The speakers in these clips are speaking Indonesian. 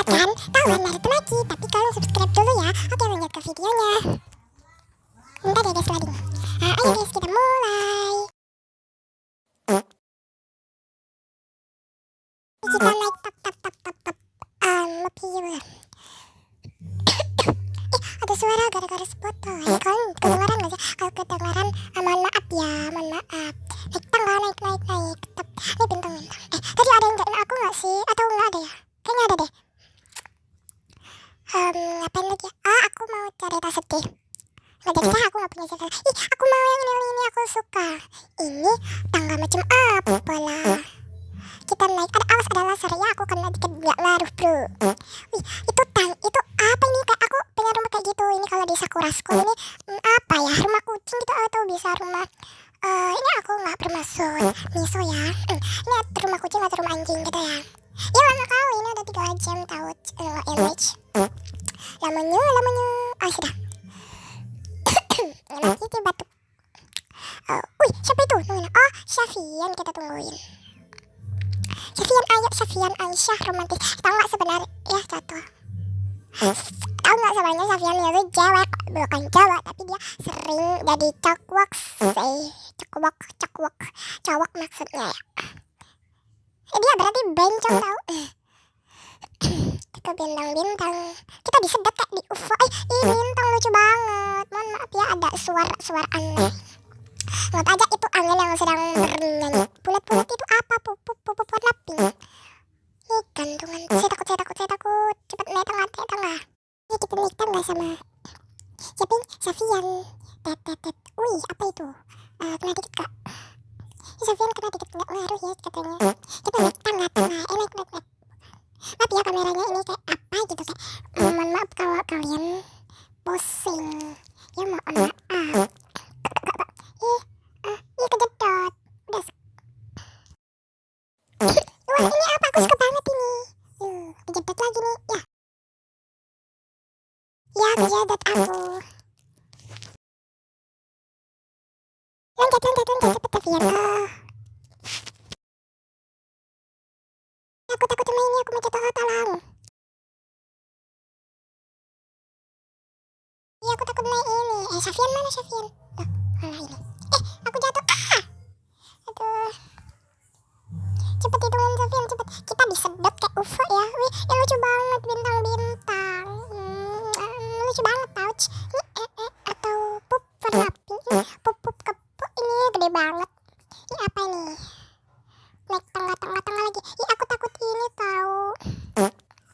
Hebat kan? Tahu kan Naruto lagi, tapi kalian subscribe dulu ya. Oke, lanjut ke videonya. Bentar ya guys, loading. Ayo guys, kita mulai. Kita naik tap. Lebih ada suara gara-gara foto. Ya kalian kedengaran gak sih? Kalau kedengaran, mohon maaf ya, mohon maaf. Naik tangga, naik. Tap. Ini bintang. Tadi ada yang gak aku gak sih? Atau gak ada ya? Kayaknya ada deh. Ngapain lagi ya? Aku mau cerita sedih. Nggak jadi aku gak punya cerita. Aku mau yang ini aku suka. Ini tangga macam apa lah? Kita naik, ada laser ya, aku kena dikit gak ngaruh bro. Itu apa ini? Kayak aku punya rumah kayak gitu. Ini kalau di Sakura School ini apa ya? Rumah kucing gitu atau bisa rumah ini aku gak bermaksud miso ya. Ini rumah kucing atau rumah anjing gitu ya. Ya lama kali, ini udah 3 jam tahu image. Lamanya. Sudah. Lagi di batuk. Siapa itu? Syafian kita tungguin. Syafian Aisyah romantis. Tahu nggak sebenarnya jatuh. Tahu nggak sebenarnya Syafian itu cewek, bukan cowok, tapi dia sering jadi cowok maksudnya ya. Dia berarti bencong tahu. Itu bintang. Kita disedot kayak di UFO. Ini bintang lucu banget. Mohon maaf ya, ada suara aneh. Nggak aja itu angin yang sedang bernyanyi. Bulat-bulat itu apa? Pup warna pink. Ini gantungan. Saya takut. Cepat naik tangga. Ini kita naik tangga sama Syafian. Tet. Apa itu? Kena dikit kak. Syafian kena dikit, nggak ngaruh ya katanya. Kita naik tangga. Naik. Maaf ya kameranya ini kayak apa gitu kayak. Mohon maaf kalau kalian pusing. Ya mohon maaf. Kejedot. Udah. Wah ini apa? Aku suka banget ini. Kejedot lagi nih. Ya kejedot aku. Loncat cepet Tavian. Aku takut sama ini, aku mau jatuh, tolong. Iya aku takut naik ini. Syafian mana Syafian? Malah ini. Aku jatuh. Aduh. Cepet hitungin Syafian, cepet. Kita disedot kayak UFO ya. Ya lucu banget bintang. Lucu banget pouch. Ini atau pup warna pink. Pup kepuk. Ini gede banget. Ini apa ini? Naik tangga lagi. Aku takut ini tahu.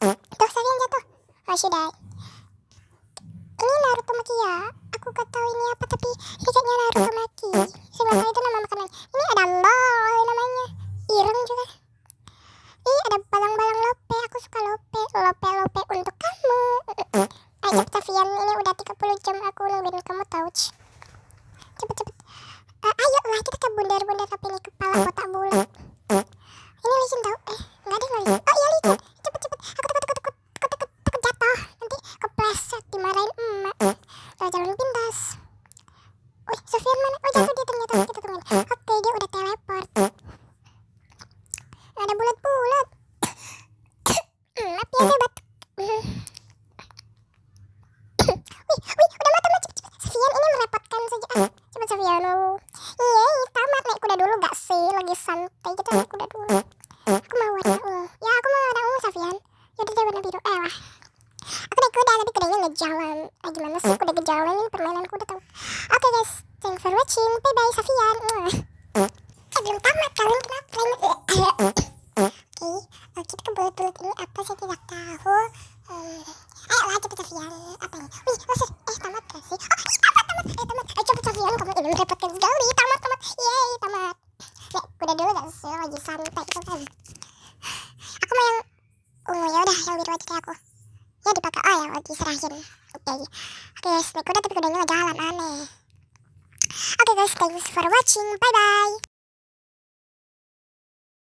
Tuh Syafian jatuh. Sudah. Ini Naruto Maki ya. Aku gak tahu ini apa tapi kayaknya Naruto Maki. Sebenarnya itu nama makanan. Ini ada lol namanya. Ireng juga. Ada balang-balang lope. Aku suka lope untuk kamu. Ayo Syafian, ini udah 30 jam aku nungguin kamu touch. Cepet. Ayo lah kita ke bundar-bundar tapi ini kepala kotak bulat. Ini licin tau. Enggak deh, licin. Iya licin. Cepet. Aku takut jatuh. Nanti kepleset dimarahin emak. Jalan pintas. Sofyan mana? Jatuh dia ternyata. Kita tungguin. Oke, dia udah teleport. Ada bulat-bulat. Maaf ya saya batuk. Udah mata cepet. Sofyan ini merepotkan saja. Cepet Sofyan. Tamat naik kuda dulu gak sih? Lagi santai gitu naik kuda dulu. Aku mau warna ungu. Ya aku mau warna ungu Sofyan. Yaudah deh warna biru. Lah. Aku naik kuda tapi kudanya ngejalan. Gimana sih kuda ngejalan ini permainan kuda tau. Oke guys, thanks for watching. Bye bye Sofyan. Belum tamat kalian kenapa? Oke, kita ke bulat-bulat ini apa saya tidak tahu. Ayo lah cepet Sofyan. Apa ini? Laser. Tamat gak sih? Tamat. Ayo cepet Sofyan, kamu ini merepotkan sekali. Tamat. Yeay, tamat. Kuda dulu gak sih? Lagi santai gitu kan. Aku mau yang ungu ya udah, yang biru aja kayak aku. Ya dipakai. Ya diserahin. Oke guys, naik kuda tapi kudanya nggak jalan, aneh. Oke guys, thanks for watching. Bye bye.